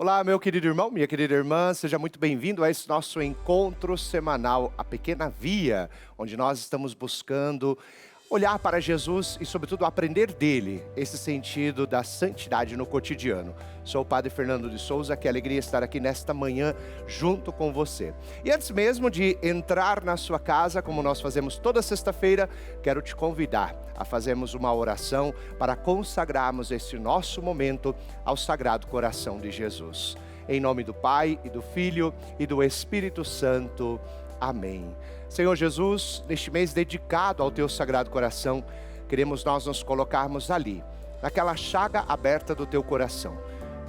Olá, meu querido irmão, minha querida irmã, seja muito bem-vindo a esse nosso encontro semanal, a Pequena Via, onde nós estamos buscando olhar para Jesus e, sobretudo, aprender dele, esse sentido da santidade no cotidiano. Sou o Padre Fernando de Souza, que alegria estar aqui nesta manhã junto com você. E antes mesmo de entrar na sua casa, como nós fazemos toda sexta-feira, quero te convidar a fazermos uma oração para consagrarmos esse nosso momento ao Sagrado Coração de Jesus. Em nome do Pai, e do Filho, e do Espírito Santo. Amém. Senhor Jesus, neste mês dedicado ao Teu Sagrado Coração, queremos nós nos colocarmos ali, naquela chaga aberta do Teu coração,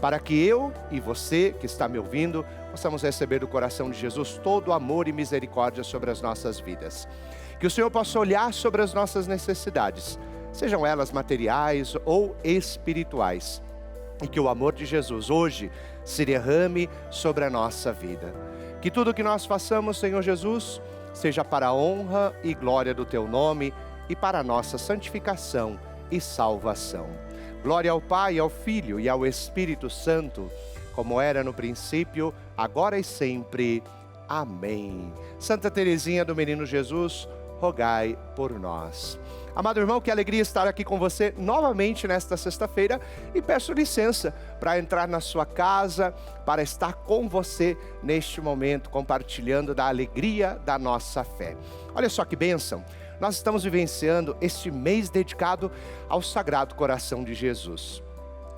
para que eu e você que está me ouvindo, possamos receber do coração de Jesus todo o amor e misericórdia sobre as nossas vidas. Que o Senhor possa olhar sobre as nossas necessidades, sejam elas materiais ou espirituais, e que o amor de Jesus hoje se derrame sobre a nossa vida. Que tudo que nós façamos, Senhor Jesus, seja para a honra e glória do Teu nome e para a nossa santificação e salvação. Glória ao Pai, ao Filho e ao Espírito Santo, como era no princípio, agora e sempre. Amém. Santa Teresinha do Menino Jesus, rogai por nós. Amado irmão, que alegria estar aqui com você novamente nesta sexta-feira e peço licença para entrar na sua casa, para estar com você neste momento, compartilhando da alegria da nossa fé. Olha só que bênção, nós estamos vivenciando este mês dedicado ao Sagrado Coração de Jesus.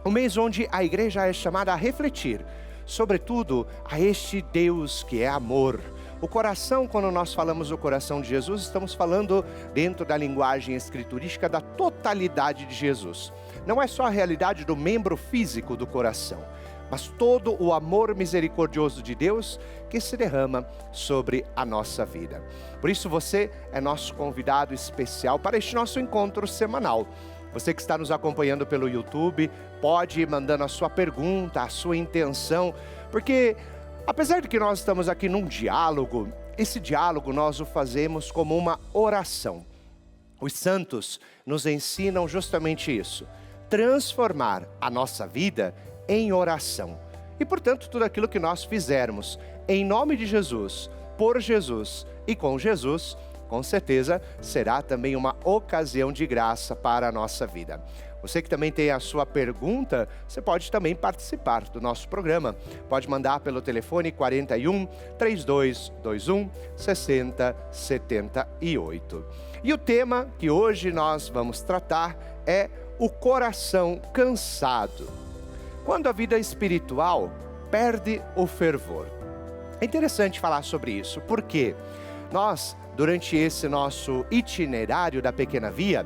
Um mês onde a igreja é chamada a refletir, sobretudo, a este Deus que é amor. O coração, quando nós falamos do coração de Jesus, estamos falando dentro da linguagem escriturística da totalidade de Jesus. Não é só a realidade do membro físico do coração, mas todo o amor misericordioso de Deus que se derrama sobre a nossa vida. Por isso você é nosso convidado especial para este nosso encontro semanal. Você que está nos acompanhando pelo YouTube, pode ir mandando a sua pergunta, a sua intenção, porque apesar de que nós estamos aqui num diálogo, esse diálogo nós o fazemos como uma oração. Os santos nos ensinam justamente isso, transformar a nossa vida em oração. E portanto, tudo aquilo que nós fizermos em nome de Jesus, por Jesus e com Jesus, com certeza será também uma ocasião de graça para a nossa vida. Você que também tem a sua pergunta, você pode também participar do nosso programa. Pode mandar pelo telefone 41 3221 6078. E o tema que hoje nós vamos tratar é o coração cansado. Quando a vida espiritual perde o fervor. É interessante falar sobre isso, porque nós, durante esse nosso itinerário da Pequena Via,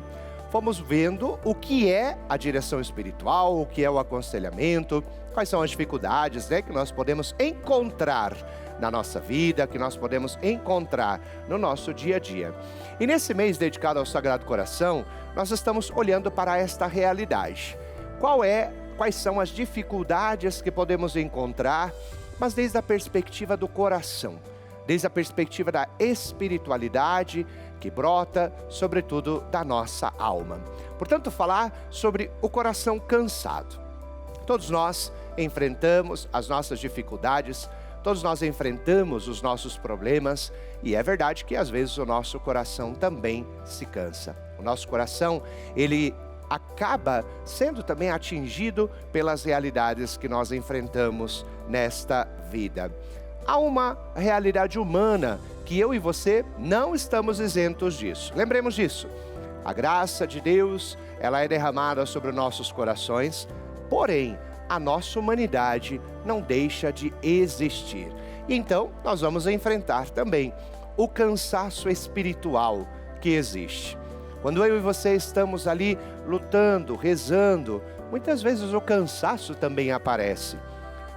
fomos vendo o que é a direção espiritual, o que é o aconselhamento, quais são as dificuldades, que nós podemos encontrar na nossa vida, que nós podemos encontrar no nosso dia a dia. E nesse mês dedicado ao Sagrado Coração, nós estamos olhando para esta realidade. Quais são as dificuldades que podemos encontrar, mas desde a perspectiva do coração, desde a perspectiva da espiritualidade que brota, sobretudo, da nossa alma. Portanto, falar sobre o coração cansado. Todos nós enfrentamos as nossas dificuldades, todos nós enfrentamos os nossos problemas, e é verdade que às vezes o nosso coração também se cansa. O nosso coração, ele acaba sendo também atingido pelas realidades que nós enfrentamos nesta vida. Há uma realidade humana que eu e você não estamos isentos disso. Lembremos disso. A graça de Deus, ela é derramada sobre nossos corações, porém, a nossa humanidade não deixa de existir. E então, nós vamos enfrentar também o cansaço espiritual que existe. Quando eu e você estamos ali lutando, rezando, muitas vezes o cansaço também aparece.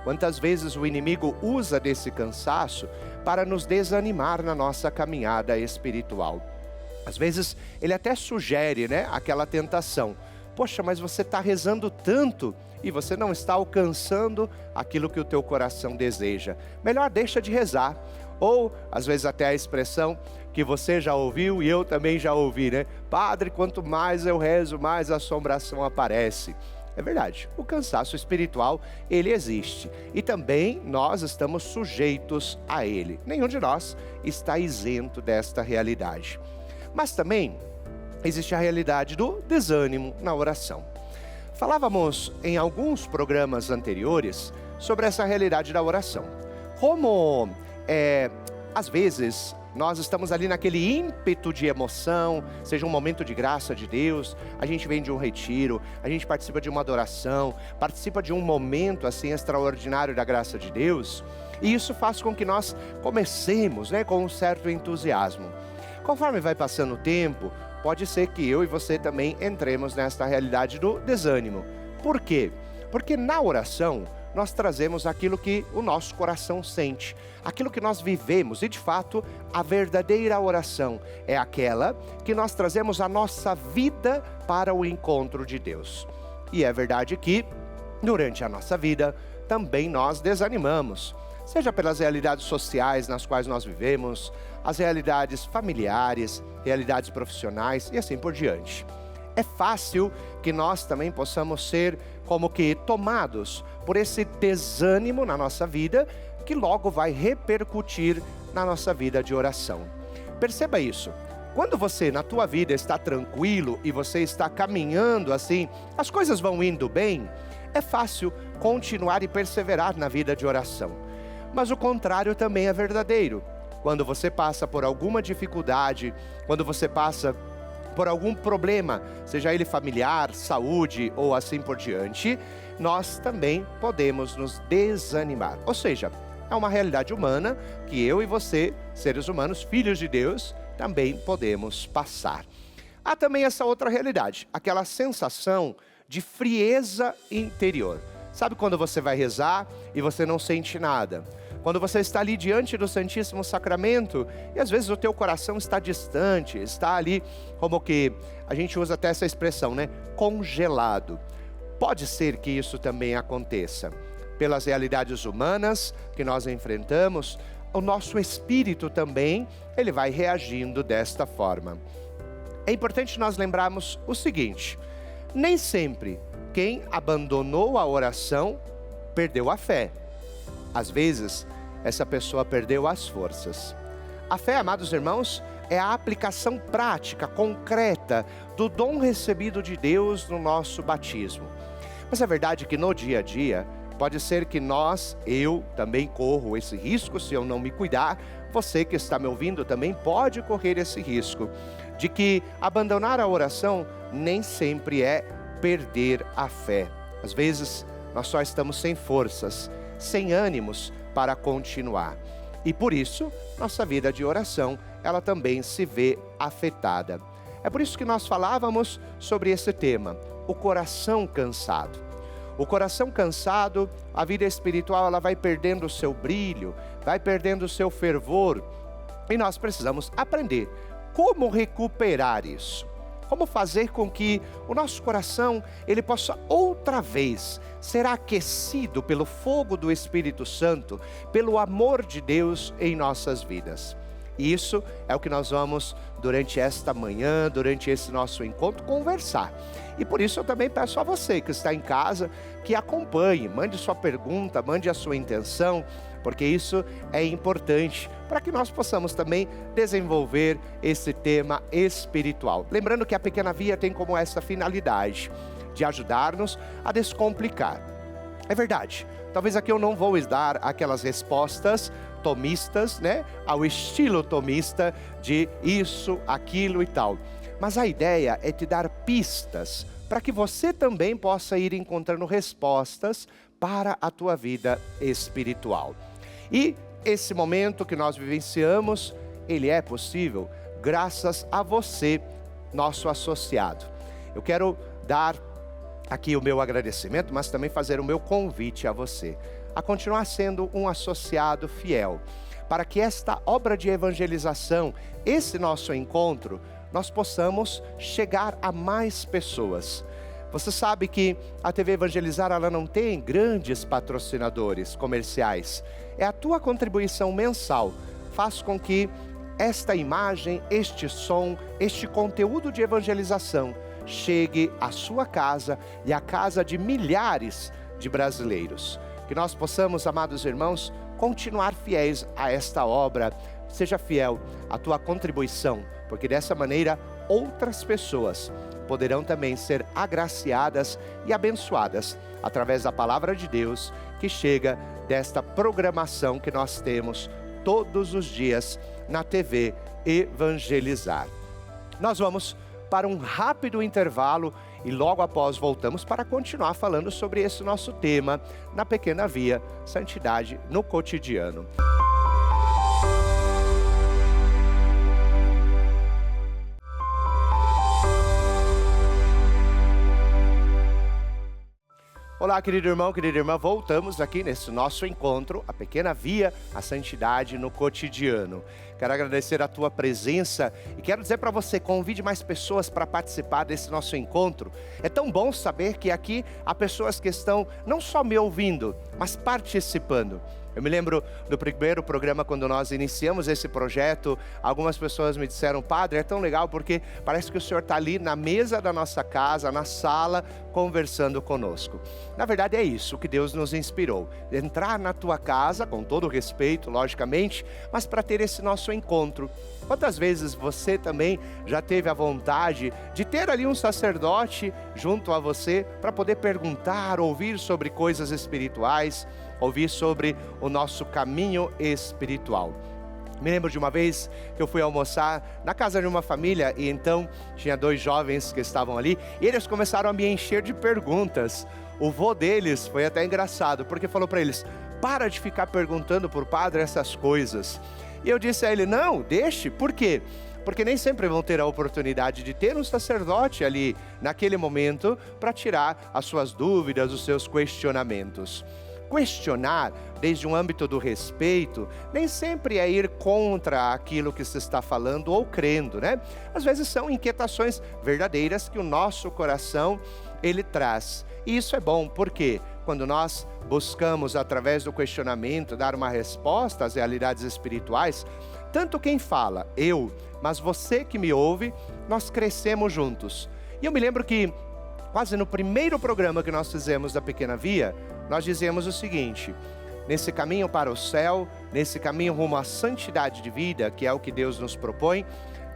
Quantas vezes o inimigo usa desse cansaço para nos desanimar na nossa caminhada espiritual. Às vezes ele até sugere, aquela tentação. Poxa, mas você está rezando tanto e você não está alcançando aquilo que o teu coração deseja. Melhor deixa de rezar. Ou, às vezes até a expressão que você já ouviu e eu também já ouvi, Padre, quanto mais eu rezo, mais a assombração aparece. É verdade, o cansaço espiritual, ele existe. E também nós estamos sujeitos a ele. Nenhum de nós está isento desta realidade. Mas também existe a realidade do desânimo na oração. Falávamos em alguns programas anteriores sobre essa realidade da oração. Como, às vezes, nós estamos ali naquele ímpeto de emoção, seja um momento de graça de Deus, a gente vem de um retiro, a gente participa de uma adoração, participa de um momento assim extraordinário da graça de Deus, e isso faz com que nós comecemos, com um certo entusiasmo. Conforme vai passando o tempo, pode ser que eu e você também entremos nesta realidade do desânimo. Por quê? Porque na oração nós trazemos aquilo que o nosso coração sente, aquilo que nós vivemos, e de fato a verdadeira oração é aquela que nós trazemos a nossa vida para o encontro de Deus. E é verdade que durante a nossa vida também nós desanimamos, seja pelas realidades sociais nas quais nós vivemos, as realidades familiares, realidades profissionais e assim por diante. É fácil que nós também possamos ser como que tomados por esse desânimo na nossa vida, que logo vai repercutir na nossa vida de oração. Perceba isso. Quando você na tua vida está tranquilo e você está caminhando assim, as coisas vão indo bem, é fácil continuar e perseverar na vida de oração. Mas o contrário também é verdadeiro. Quando você passa por alguma dificuldade, quando você passa por algum problema, seja ele familiar, saúde ou assim por diante, nós também podemos nos desanimar. Ou seja, é uma realidade humana que eu e você, seres humanos, filhos de Deus, também podemos passar. Há também essa outra realidade, aquela sensação de frieza interior. Sabe quando você vai rezar e você não sente nada? Quando você está ali diante do Santíssimo Sacramento e às vezes o teu coração está distante, está ali como que, a gente usa até essa expressão, congelado. Pode ser que isso também aconteça. Pelas realidades humanas que nós enfrentamos, o nosso espírito também, ele vai reagindo desta forma. É importante nós lembrarmos o seguinte: nem sempre quem abandonou a oração perdeu a fé. Às vezes, essa pessoa perdeu as forças. A fé, amados irmãos, é a aplicação prática, concreta, do dom recebido de Deus no nosso batismo. Mas é verdade que no dia a dia, pode ser que eu também corro esse risco se eu não me cuidar. Você que está me ouvindo também pode correr esse risco, de que abandonar a oração nem sempre é perder a fé. Às vezes, nós só estamos sem forças, sem ânimos para continuar. E por isso, nossa vida de oração, ela também se vê afetada. É por isso que nós falávamos sobre esse tema, o coração cansado. O coração cansado, a vida espiritual, ela vai perdendo o seu brilho, vai perdendo o seu fervor. E nós precisamos aprender como recuperar isso. Como fazer com que o nosso coração, ele possa outra vez ser aquecido pelo fogo do Espírito Santo, pelo amor de Deus em nossas vidas. E isso é o que nós vamos, durante esta manhã, durante esse nosso encontro, conversar. E por isso eu também peço a você que está em casa, que acompanhe, mande sua pergunta, mande a sua intenção, porque isso é importante para que nós possamos também desenvolver esse tema espiritual. Lembrando que a Pequena Via tem como essa finalidade de ajudar-nos a descomplicar. É verdade, talvez aqui eu não vou dar aquelas respostas tomistas, ao estilo tomista de isso, aquilo e tal. Mas a ideia é te dar pistas para que você também possa ir encontrando respostas para a tua vida espiritual. E esse momento que nós vivenciamos, ele é possível graças a você, nosso associado. Eu quero dar aqui o meu agradecimento, mas também fazer o meu convite a você, a continuar sendo um associado fiel, para que esta obra de evangelização, esse nosso encontro, nós possamos chegar a mais pessoas. Você sabe que a TV Evangelizar, ela não tem grandes patrocinadores comerciais. É a tua contribuição mensal, faz com que esta imagem, este som, este conteúdo de evangelização chegue à sua casa e à casa de milhares de brasileiros. Que nós possamos, amados irmãos, continuar fiéis a esta obra. Seja fiel à tua contribuição, porque dessa maneira outras pessoas poderão também ser agraciadas e abençoadas através da palavra de Deus que chega desta programação que nós temos todos os dias na TV Evangelizar. Nós vamos para um rápido intervalo e logo após voltamos para continuar falando sobre esse nosso tema na Pequena Via, Santidade no Cotidiano. Olá, querido irmão, querida irmã, voltamos aqui nesse nosso encontro, a Pequena Via, a Santidade no Cotidiano. Quero agradecer a tua presença e quero dizer para você, convide mais pessoas para participar desse nosso encontro. É tão bom saber que aqui há pessoas que estão não só me ouvindo, mas participando. Eu me lembro do primeiro programa, quando nós iniciamos esse projeto, algumas pessoas me disseram: padre, é tão legal porque parece que o senhor está ali na mesa da nossa casa, na sala, conversando conosco. Na verdade é isso que Deus nos inspirou, entrar na tua casa, com todo o respeito, logicamente, mas para ter esse nosso encontro. Quantas vezes você também já teve a vontade de ter ali um sacerdote junto a você para poder perguntar, ouvir sobre coisas espirituais, ouvir sobre o nosso caminho espiritual? Me lembro de uma vez que eu fui almoçar na casa de uma família e então tinha dois jovens que estavam ali e eles começaram a me encher de perguntas. O vô deles foi até engraçado, porque falou para eles: para de ficar perguntando por padre essas coisas. E eu disse a ele: não, deixe. Por quê? Porque nem sempre vão ter a oportunidade de ter um sacerdote ali naquele momento para tirar as suas dúvidas, os seus questionamentos. Questionar desde um âmbito do respeito nem sempre é ir contra aquilo que se está falando ou crendo, né? Às vezes são inquietações verdadeiras que o nosso coração ele traz. E isso é bom, porque quando nós buscamos através do questionamento dar uma resposta às realidades espirituais, tanto quem fala, eu, mas você que me ouve, nós crescemos juntos. E eu me lembro que quase no primeiro programa que nós fizemos da Pequena Via, nós dizemos o seguinte: nesse caminho para o céu, nesse caminho rumo à santidade de vida, que é o que Deus nos propõe,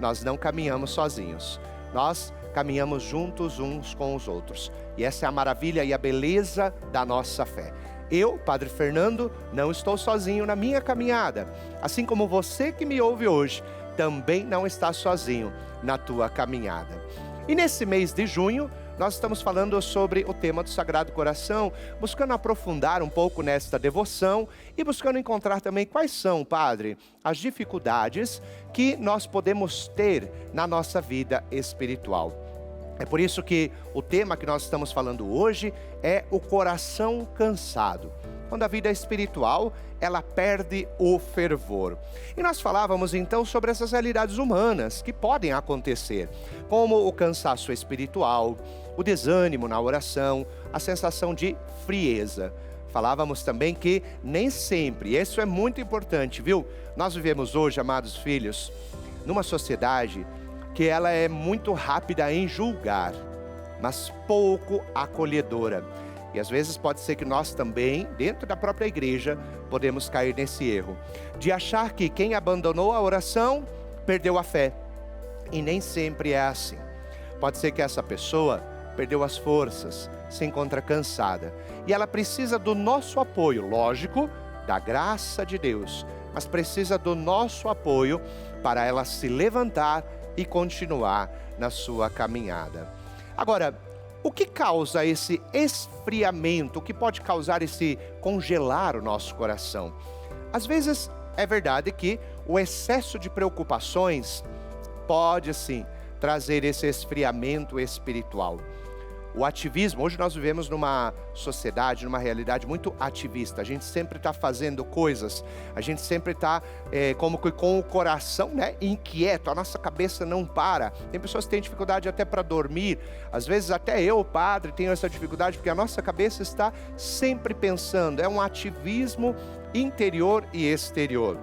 nós não caminhamos sozinhos. Nós caminhamos juntos uns com os outros. E essa é a maravilha e a beleza da nossa fé. Eu, Padre Fernando, não estou sozinho na minha caminhada. Assim como você que me ouve hoje, também não está sozinho na tua caminhada. E nesse mês de junho, nós estamos falando sobre o tema do Sagrado Coração, buscando aprofundar um pouco nesta devoção e buscando encontrar também quais são, Padre, as dificuldades que nós podemos ter na nossa vida espiritual. É por isso que o tema que nós estamos falando hoje é o coração cansado. Quando a vida espiritual, ela perde o fervor. E nós falávamos então sobre essas realidades humanas que podem acontecer, como o cansaço espiritual, o desânimo na oração, a sensação de frieza. Falávamos também que nem sempre, isso é muito importante, viu? Nós vivemos hoje, amados filhos, numa sociedade que ela é muito rápida em julgar, mas pouco acolhedora. E às vezes pode ser que nós também, dentro da própria igreja, podemos cair nesse erro, de achar que quem abandonou a oração, perdeu a fé. E nem sempre é assim. Pode ser que essa pessoa perdeu as forças, se encontra cansada. E ela precisa do nosso apoio, lógico, da graça de Deus, mas precisa do nosso apoio para ela se levantar e continuar na sua caminhada. Agora, o que causa esse esfriamento? O que pode causar esse congelar o nosso coração? Às vezes é verdade que o excesso de preocupações pode sim trazer esse esfriamento espiritual. O ativismo, hoje nós vivemos numa sociedade, numa realidade muito ativista. A gente sempre está fazendo coisas, a gente sempre está como que com o coração, né, inquieto, a nossa cabeça não para. Tem pessoas que têm dificuldade até para dormir, às vezes até eu, padre, tenho essa dificuldade porque a nossa cabeça está sempre pensando. É um ativismo interior e exterior.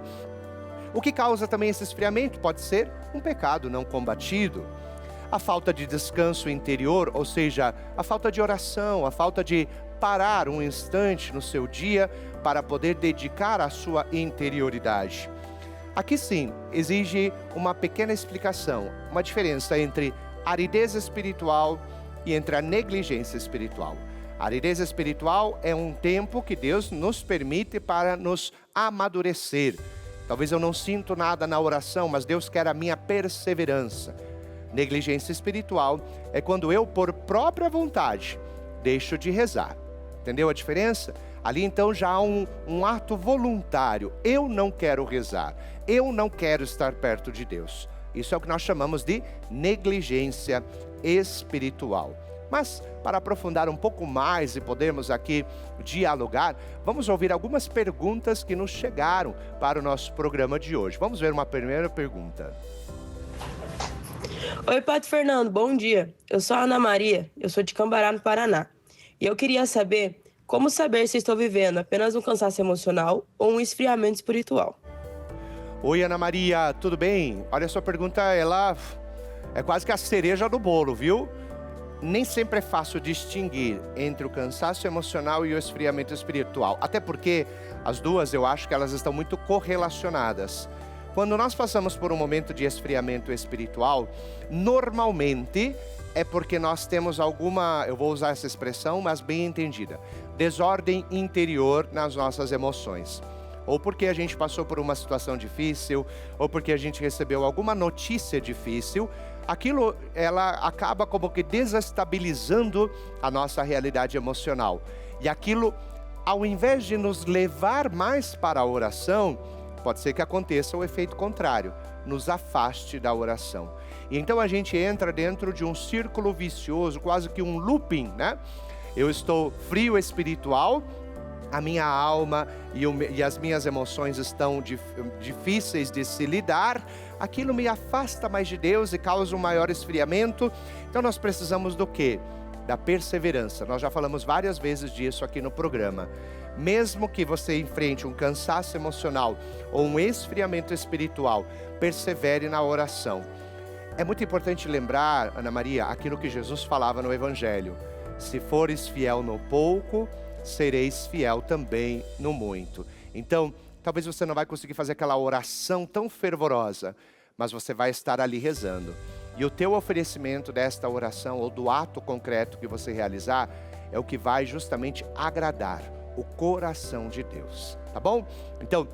O que causa também esse esfriamento pode ser um pecado não combatido. a falta de descanso interior, ou seja, a falta de oração, a falta de parar um instante no seu dia para poder dedicar à sua interioridade. Aqui sim, exige uma pequena explicação, uma diferença entre aridez espiritual e entre a negligência espiritual. A aridez espiritual é um tempo que Deus nos permite para nos amadurecer. Talvez eu não sinto nada na oração, mas Deus quer a minha perseverança. Negligência espiritual é quando eu, por própria vontade, deixo de rezar. Entendeu a diferença? Ali então já há um ato voluntário. Eu não quero rezar. Eu não quero estar perto de Deus. Isso é o que nós chamamos de negligência espiritual. Mas, para aprofundar um pouco mais e podermos aqui dialogar, vamos ouvir algumas perguntas que nos chegaram para o nosso programa de hoje. Vamos ver uma primeira pergunta. Oi, Padre Fernando, bom dia. Eu sou a Ana Maria, eu sou de Cambará, no Paraná. E eu queria saber como saber se estou vivendo apenas um cansaço emocional ou um esfriamento espiritual. Oi, Ana Maria, tudo bem? Olha, a sua pergunta, ela é quase que a cereja do bolo, viu? Nem sempre é fácil distinguir entre o cansaço emocional e o esfriamento espiritual. Até porque as duas, eu acho que elas estão muito correlacionadas. Quando nós passamos por um momento de esfriamento espiritual, normalmente é porque nós temos alguma, eu vou usar essa expressão, mas bem entendida, desordem interior nas nossas emoções. Ou porque a gente passou por uma situação difícil, ou porque a gente recebeu alguma notícia difícil, aquilo, ela acaba como que desestabilizando a nossa realidade emocional. E aquilo, ao invés de nos levar mais para a oração, pode ser que aconteça o efeito contrário, nos afaste da oração. E então a gente entra dentro de um círculo vicioso, quase que um looping, né? Eu estou frio espiritual, a minha alma e as minhas emoções estão difíceis de se lidar, aquilo me afasta mais de Deus e causa um maior esfriamento. Então nós precisamos do quê? Da perseverança. Nós já falamos várias vezes disso aqui no programa. Mesmo que você enfrente um cansaço emocional ou um esfriamento espiritual, persevere na oração. É muito importante lembrar, Ana Maria, aquilo que Jesus falava no Evangelho. Se fores fiel no pouco, sereis fiel também no muito. Então, talvez você não vai conseguir fazer aquela oração tão fervorosa, mas você vai estar ali rezando. E o teu oferecimento desta oração ou do ato concreto que você realizar é o que vai justamente agradar o coração de Deus, tá bom? Então,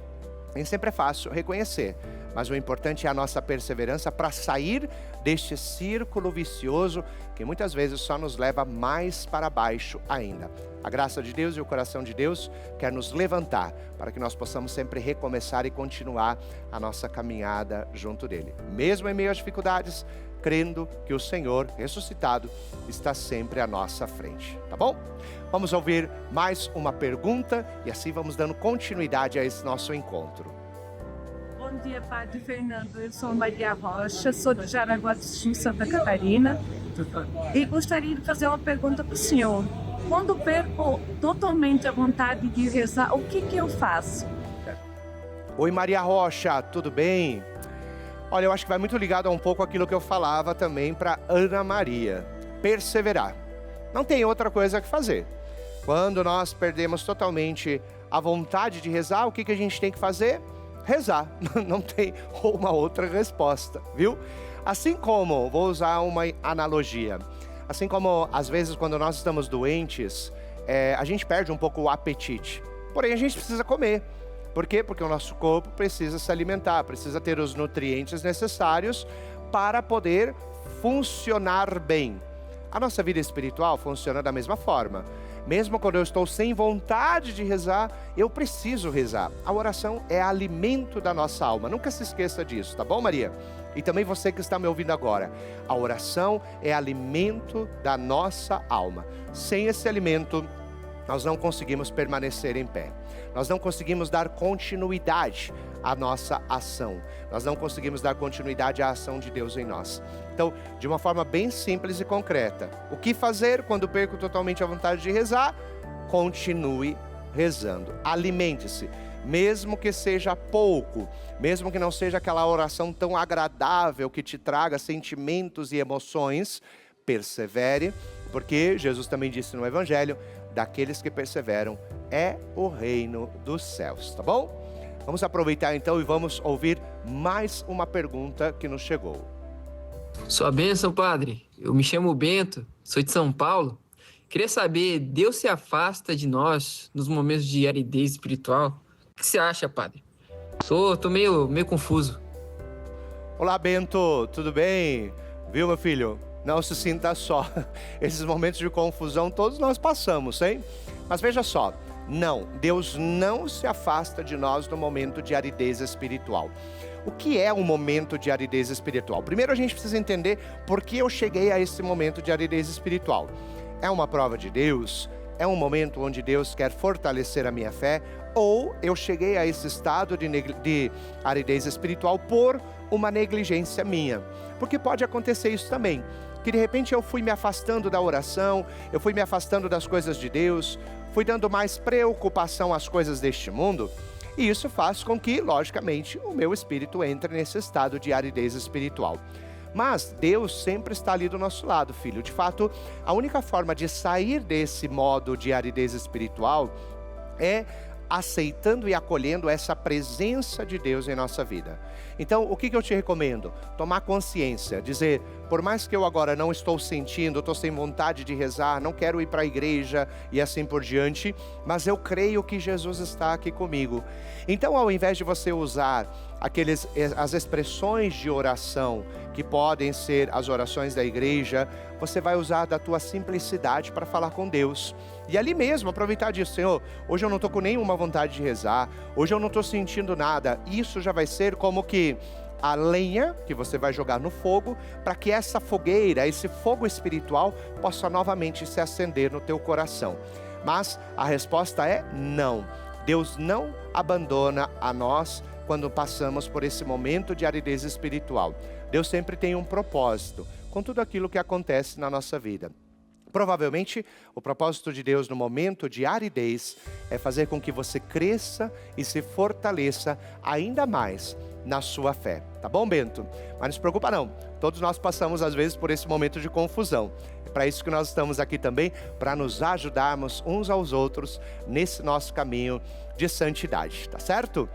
nem sempre é fácil reconhecer, mas o importante é a nossa perseverança para sair deste círculo vicioso que muitas vezes só nos leva mais para baixo ainda. A graça de Deus e o coração de Deus quer nos levantar para que nós possamos sempre recomeçar e continuar a nossa caminhada junto dele. Mesmo em meio às dificuldades, crendo que o Senhor ressuscitado está sempre à nossa frente, tá bom? Vamos ouvir mais uma pergunta e assim vamos dando continuidade a esse nosso encontro. Bom dia, Padre Fernando. Eu sou Maria Rocha, sou de Jaraguá do Sul, Santa Catarina, e gostaria de fazer uma pergunta para o senhor. Quando perco totalmente a vontade de rezar, o que eu faço? Oi, Maria Rocha, tudo bem? Olha, eu acho que vai muito ligado a um pouco aquilo que eu falava também para Ana Maria. Perseverar. Não tem outra coisa que fazer. Quando nós perdemos totalmente a vontade de rezar, o que a gente tem que fazer? Rezar. Não tem uma outra resposta, viu? Assim como, vou usar uma analogia, assim como às vezes quando nós estamos doentes, a gente perde um pouco o apetite. Porém, a gente precisa comer. Por quê? Porque o nosso corpo precisa se alimentar, precisa ter os nutrientes necessários para poder funcionar bem. A nossa vida espiritual funciona da mesma forma. Mesmo quando eu estou sem vontade de rezar, eu preciso rezar. A oração é alimento da nossa alma. Nunca se esqueça disso, tá bom, Maria? E também você que está me ouvindo agora. A oração é alimento da nossa alma. Sem esse alimento, nós não conseguimos permanecer em pé. Nós não conseguimos dar continuidade à nossa ação. Nós não conseguimos dar continuidade à ação de Deus em nós. Então, de uma forma bem simples e concreta, o que fazer quando perco totalmente a vontade de rezar? Continue rezando. Alimente-se. mesmo que seja pouco, mesmo que não seja aquela oração tão agradável que te traga sentimentos e emoções, persevere, porque Jesus também disse no Evangelho, daqueles que perseveram é o reino dos céus, tá bom? Vamos aproveitar então e vamos ouvir mais uma pergunta que nos chegou. Sua bênção, padre. Eu me chamo Bento, sou de São Paulo. Queria saber, Deus se afasta de nós nos momentos de aridez espiritual? O que você acha, padre? Tô meio confuso. Olá, Bento, tudo bem? Viu, meu filho? Não se sinta só. Esses momentos de confusão todos nós passamos, hein? Mas veja só, não, Deus não se afasta de nós no momento de aridez espiritual. O que é um momento de aridez espiritual? Primeiro a gente precisa entender por que eu cheguei a esse momento de aridez espiritual. É uma prova de Deus? É um momento onde Deus quer fortalecer a minha fé? Ou eu cheguei a esse estado de aridez espiritual por uma negligência minha? Porque pode acontecer isso também, que de repente eu fui me afastando da oração, eu fui me afastando das coisas de Deus, fui dando mais preocupação às coisas deste mundo, e isso faz com que, logicamente, o meu espírito entre nesse estado de aridez espiritual. Mas Deus sempre está ali do nosso lado, filho. De fato, a única forma de sair desse modo de aridez espiritual é aceitando e acolhendo essa presença de Deus em nossa vida. Então, o que eu te recomendo? Tomar consciência, dizer, por mais que eu agora não estou sentindo, estou sem vontade de rezar, não quero ir para a igreja e assim por diante, mas eu creio que Jesus está aqui comigo. Então, ao invés de você usar as expressões de oração, que podem ser as orações da igreja, você vai usar da tua simplicidade para falar com Deus. E ali mesmo, aproveitar disso, Senhor, hoje eu não estou com nenhuma vontade de rezar, hoje eu não estou sentindo nada. Isso já vai ser como que a lenha que você vai jogar no fogo, para que essa fogueira, esse fogo espiritual, possa novamente se acender no teu coração. Mas a resposta é não. Deus não abandona a nós quando passamos por esse momento de aridez espiritual. Deus sempre tem um propósito com tudo aquilo que acontece na nossa vida. Provavelmente, o propósito de Deus no momento de aridez é fazer com que você cresça e se fortaleça ainda mais na sua fé. Tá bom, Bento? Mas não se preocupa não, todos nós passamos às vezes por esse momento de confusão. É para isso que nós estamos aqui também, para nos ajudarmos uns aos outros nesse nosso caminho de santidade, tá certo?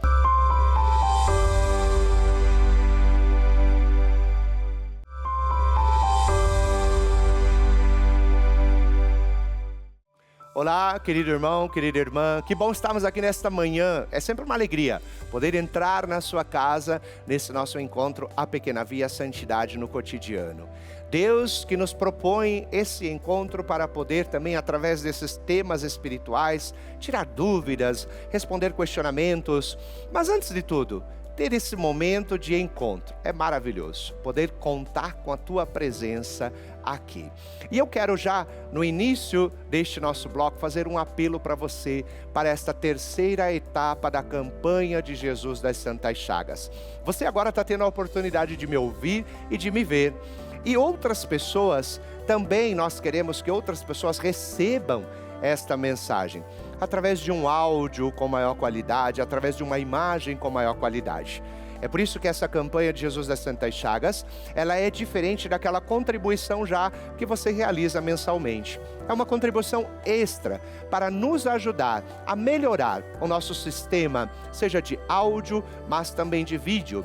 Olá, querido irmão, querida irmã, que bom estarmos aqui nesta manhã. É sempre uma alegria poder entrar na sua casa, nesse nosso encontro, a Pequena Via Santidade no cotidiano. Deus que nos propõe esse encontro para poder também, através desses temas espirituais, tirar dúvidas, responder questionamentos, mas antes de tudo, ter esse momento de encontro. É maravilhoso poder contar com a tua presença aqui. E eu quero já, no início deste nosso bloco, fazer um apelo para você, para esta terceira etapa da campanha de Jesus das Santas Chagas. Você agora está tendo a oportunidade de me ouvir e de me ver. E outras pessoas, também nós queremos que outras pessoas recebam esta mensagem, através de um áudio com maior qualidade, através de uma imagem com maior qualidade. É por isso que essa campanha de Jesus das Santas Chagas, ela é diferente daquela contribuição já que você realiza mensalmente. É uma contribuição extra para nos ajudar a melhorar o nosso sistema, seja de áudio, mas também de vídeo,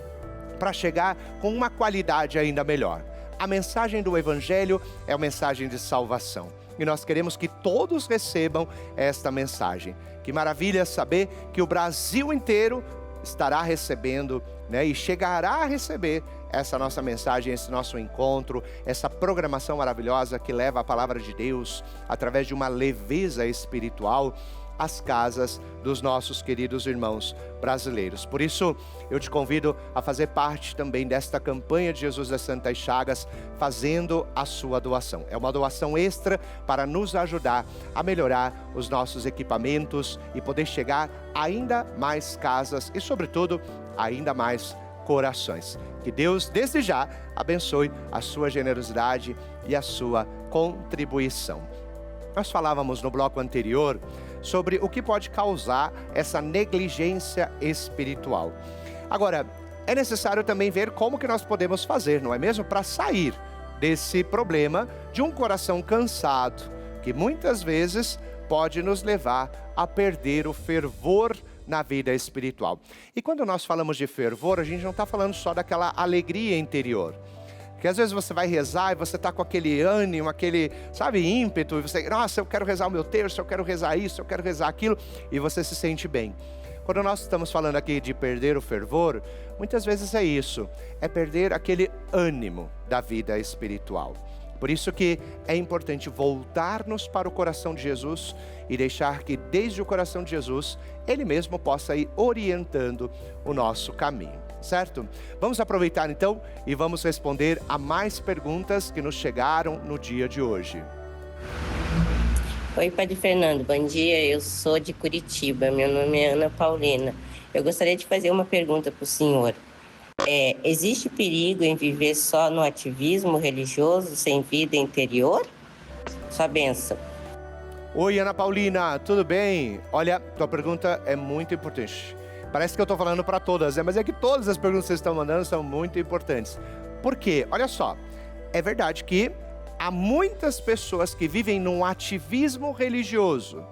para chegar com uma qualidade ainda melhor. A mensagem do Evangelho é a mensagem de salvação. E nós queremos que todos recebam esta mensagem. Que maravilha saber que o Brasil inteiro estará recebendo, e chegará a receber essa nossa mensagem, esse nosso encontro, essa programação maravilhosa que leva a palavra de Deus através de uma leveza espiritual às casas dos nossos queridos irmãos brasileiros. Por isso, eu te convido a fazer parte também desta campanha de Jesus das Santas Chagas, fazendo a sua doação. É uma doação extra para nos ajudar a melhorar os nossos equipamentos e poder chegar a ainda mais casas e, sobretudo, ainda mais corações. Que Deus, desde já, abençoe a sua generosidade e a sua contribuição. Nós falávamos no bloco anterior sobre o que pode causar essa negligência espiritual. Agora, é necessário também ver como que nós podemos fazer, não é mesmo? Para sair desse problema de um coração cansado, que muitas vezes pode nos levar a perder o fervor na vida espiritual. E quando nós falamos de fervor, a gente não está falando só daquela alegria interior. Porque às vezes você vai rezar e você está com aquele ânimo, aquele, ímpeto, e você, nossa, eu quero rezar o meu terço, eu quero rezar isso, eu quero rezar aquilo, e você se sente bem. Quando nós estamos falando aqui de perder o fervor, muitas vezes é isso, é perder aquele ânimo da vida espiritual. Por isso que é importante voltar-nos para o coração de Jesus e deixar que desde o coração de Jesus, Ele mesmo possa ir orientando o nosso caminho, certo? Vamos aproveitar então e vamos responder a mais perguntas que nos chegaram no dia de hoje. Oi, Padre Fernando, bom dia, eu sou de Curitiba, meu nome é Ana Paulina. Eu gostaria de fazer uma pergunta para o senhor. Existe perigo em viver só no ativismo religioso, sem vida interior? Sua bênção. Oi, Ana Paulina, tudo bem? Olha, tua pergunta é muito importante. Parece que eu estou falando para todas, mas é que todas as perguntas que vocês estão mandando são muito importantes. Por quê? Olha só, é verdade que há muitas pessoas que vivem num ativismo religioso,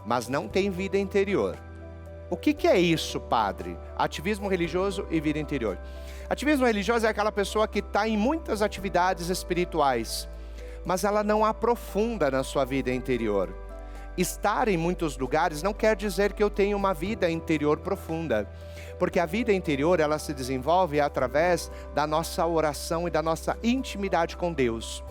mas não têm vida interior. O que é isso, padre? Ativismo religioso e vida interior. Ativismo religioso é aquela pessoa que está em muitas atividades espirituais, mas ela não aprofunda na sua vida interior. Estar em muitos lugares não quer dizer que eu tenho uma vida interior profunda, porque a vida interior ela se desenvolve através da nossa oração e da nossa intimidade com Deus.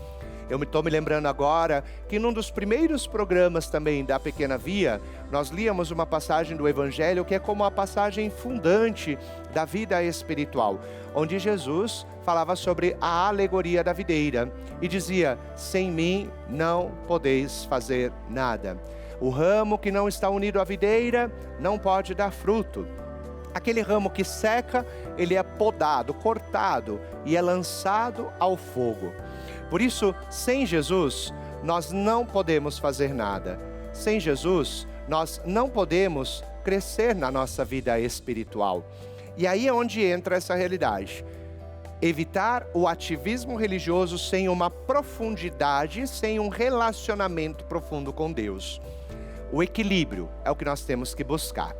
Eu estou me lembrando agora que num dos primeiros programas também da Pequena Via, nós líamos uma passagem do Evangelho que é como a passagem fundante da vida espiritual, onde Jesus falava sobre a alegoria da videira e dizia, sem mim não podeis fazer nada. O ramo que não está unido à videira não pode dar fruto. Aquele ramo que seca, ele é podado, cortado e é lançado ao fogo. Por isso, sem Jesus, nós não podemos fazer nada. Sem Jesus, nós não podemos crescer na nossa vida espiritual. E aí é onde entra essa realidade. Evitar o ativismo religioso sem uma profundidade, sem um relacionamento profundo com Deus. O equilíbrio é o que nós temos que buscar.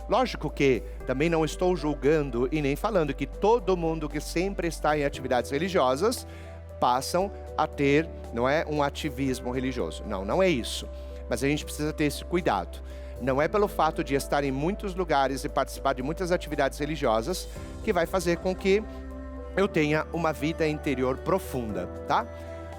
Lógico que também não estou julgando e nem falando que todo mundo que sempre está em atividades religiosas passam a ter, não é, um ativismo religioso. Não é isso. Mas a gente precisa ter esse cuidado. Não é pelo fato de estar em muitos lugares e participar de muitas atividades religiosas que vai fazer com que eu tenha uma vida interior profunda, tá?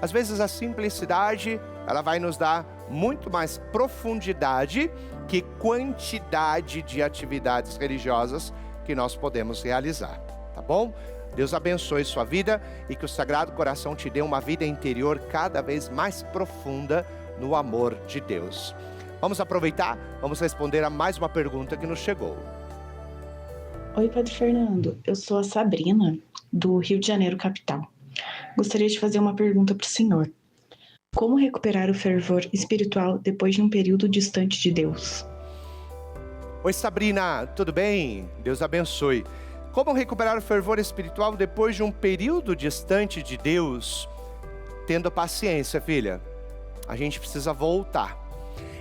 Às vezes a simplicidade, ela vai nos dar muito mais profundidade que quantidade de atividades religiosas que nós podemos realizar, tá bom? Deus abençoe sua vida e que o Sagrado Coração te dê uma vida interior cada vez mais profunda no amor de Deus. Vamos aproveitar, vamos responder a mais uma pergunta que nos chegou. Oi, Padre Fernando, eu sou a Sabrina, do Rio de Janeiro, capital. Gostaria de fazer uma pergunta para o senhor. Como recuperar o fervor espiritual depois de um período distante de Deus? Oi, Sabrina, tudo bem? Deus abençoe. Como recuperar o fervor espiritual depois de um período distante de Deus? Tendo paciência, filha. A gente precisa voltar.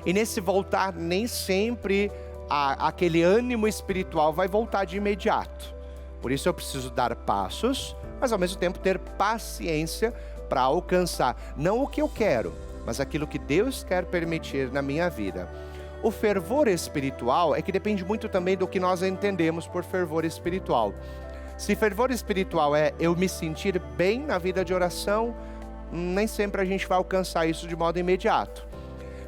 E nesse voltar, nem sempre aquele ânimo espiritual vai voltar de imediato. Por isso eu preciso dar passos, mas ao mesmo tempo ter paciência para alcançar, não o que eu quero, mas aquilo que Deus quer permitir na minha vida. O fervor espiritual é que depende muito também do que nós entendemos por fervor espiritual. Se fervor espiritual é eu me sentir bem na vida de oração, nem sempre a gente vai alcançar isso de modo imediato.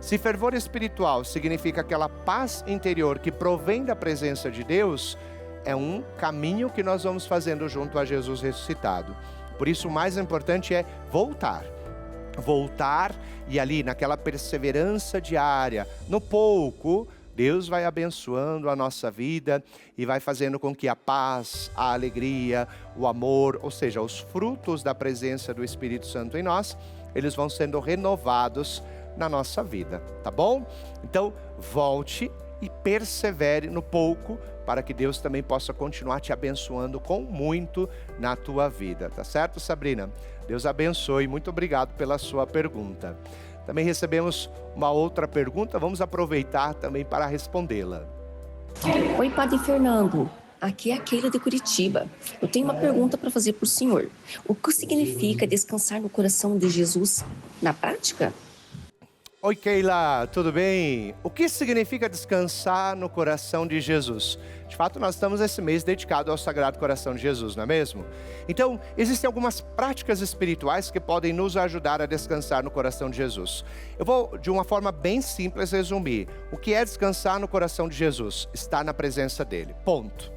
Se fervor espiritual significa aquela paz interior que provém da presença de Deus, é um caminho que nós vamos fazendo junto a Jesus ressuscitado. Por isso o mais importante é voltar e ali naquela perseverança diária, no pouco, Deus vai abençoando a nossa vida e vai fazendo com que a paz, a alegria, o amor, ou seja, os frutos da presença do Espírito Santo em nós, eles vão sendo renovados na nossa vida, tá bom? Então, volte e persevere no pouco, para que Deus também possa continuar te abençoando com muito na tua vida, tá certo, Sabrina? Deus abençoe, muito obrigado pela sua pergunta. Também recebemos uma outra pergunta, vamos aproveitar também para respondê-la. Oi, Padre Fernando. Aqui é a Keila de Curitiba. Eu tenho uma pergunta para fazer para o senhor. O que significa descansar no coração de Jesus na prática? Oi, Keila, tudo bem? O que significa descansar no coração de Jesus? De fato, nós estamos esse mês dedicado ao Sagrado Coração de Jesus, não é mesmo? Então, existem algumas práticas espirituais que podem nos ajudar a descansar no coração de Jesus. Eu vou, de uma forma bem simples, resumir. O que é descansar no coração de Jesus? Estar na presença dele. Ponto.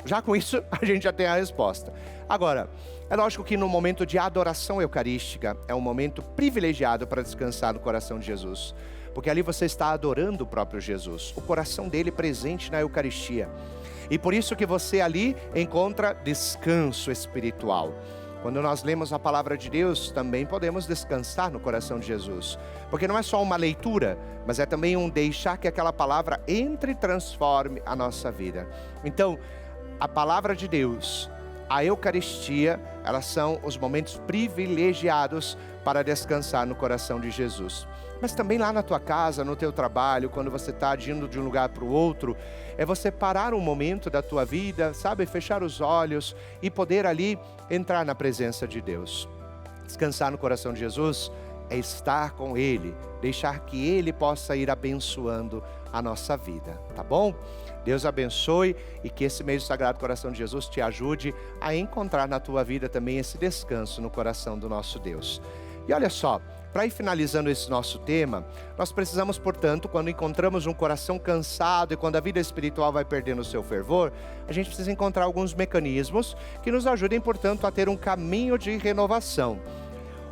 Já com isso, a gente já tem a resposta. Agora, é lógico que no momento de adoração eucarística, é um momento privilegiado para descansar no coração de Jesus. Porque ali você está adorando o próprio Jesus, o coração dele presente na Eucaristia. E por isso que você ali encontra descanso espiritual. Quando nós lemos a palavra de Deus, também podemos descansar no coração de Jesus. Porque não é só uma leitura, mas é também um deixar que aquela palavra entre e transforme a nossa vida. Então, a palavra de Deus, a Eucaristia, elas são os momentos privilegiados para descansar no coração de Jesus. Mas também lá na tua casa, no teu trabalho, quando você está indo de um lugar para o outro, é você parar um momento da tua vida, sabe, fechar os olhos e poder ali entrar na presença de Deus. Descansar no coração de Jesus é estar com Ele, deixar que Ele possa ir abençoando a nossa vida, tá bom? Deus abençoe e que esse mês do Sagrado Coração de Jesus te ajude a encontrar na tua vida também esse descanso no coração do nosso Deus. E olha só, para ir finalizando esse nosso tema, nós precisamos, portanto, quando encontramos um coração cansado e quando a vida espiritual vai perdendo o seu fervor, a gente precisa encontrar alguns mecanismos que nos ajudem, portanto, a ter um caminho de renovação.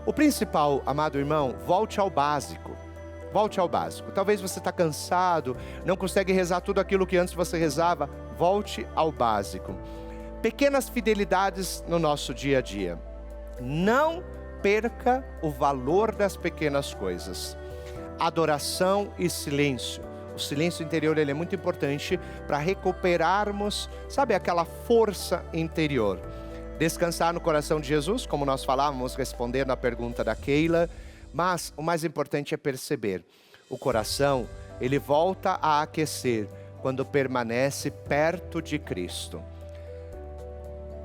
O principal, amado irmão, volte ao básico. Volte ao básico. Talvez você está cansado, não consegue rezar tudo aquilo que antes você rezava. Volte ao básico. Pequenas fidelidades no nosso dia a dia. Não perca o valor das pequenas coisas. Adoração e silêncio. O silêncio interior ele é muito importante para recuperarmos, sabe, aquela força interior. Descansar no coração de Jesus, como nós falávamos, respondendo à pergunta da Keila. Mas o mais importante é perceber, o coração, ele volta a aquecer quando permanece perto de Cristo.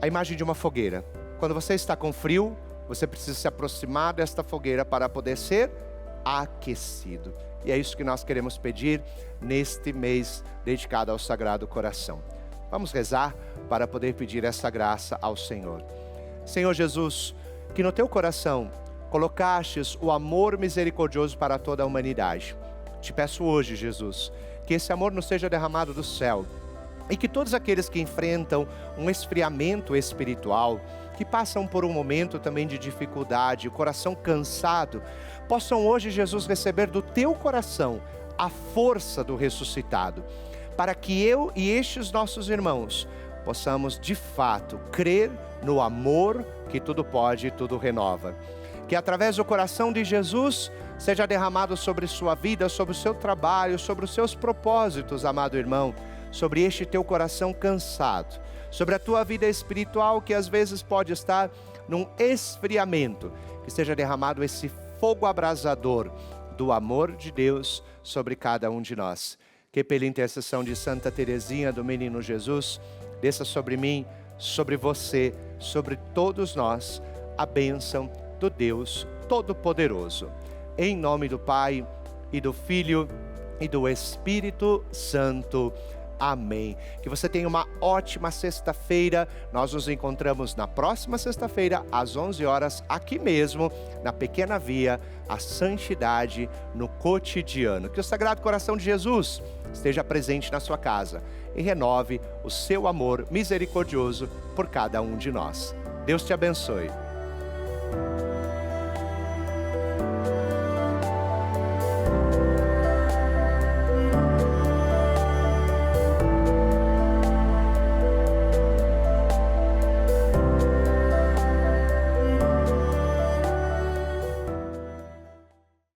A imagem de uma fogueira. Quando você está com frio, você precisa se aproximar desta fogueira para poder ser aquecido. E é isso que nós queremos pedir neste mês dedicado ao Sagrado Coração. Vamos rezar para poder pedir essa graça ao Senhor. Senhor Jesus, que no teu coração colocastes o amor misericordioso para toda a humanidade. Te peço hoje, Jesus, que esse amor nos seja derramado do céu e que todos aqueles que enfrentam um esfriamento espiritual, que passam por um momento também de dificuldade, o coração cansado, possam hoje, Jesus, receber do teu coração a força do ressuscitado, para que eu e estes nossos irmãos possamos de fato crer no amor que tudo pode e tudo renova. Que através do coração de Jesus seja derramado sobre sua vida, sobre o seu trabalho, sobre os seus propósitos, amado irmão, sobre este teu coração cansado, sobre a tua vida espiritual que às vezes pode estar num esfriamento, que seja derramado esse fogo abrasador do amor de Deus sobre cada um de nós. Que pela intercessão de Santa Teresinha do Menino Jesus, desça sobre mim, sobre você, sobre todos nós, a bênção do Deus Todo-Poderoso. Em nome do Pai, e do Filho, e do Espírito Santo. Amém. Que você tenha uma ótima sexta-feira. Nós nos encontramos na próxima sexta-feira, às 11 horas, aqui mesmo, na Pequena Via, a santidade no cotidiano. Que o Sagrado Coração de Jesus esteja presente na sua casa e renove o seu amor misericordioso por cada um de nós. Deus te abençoe.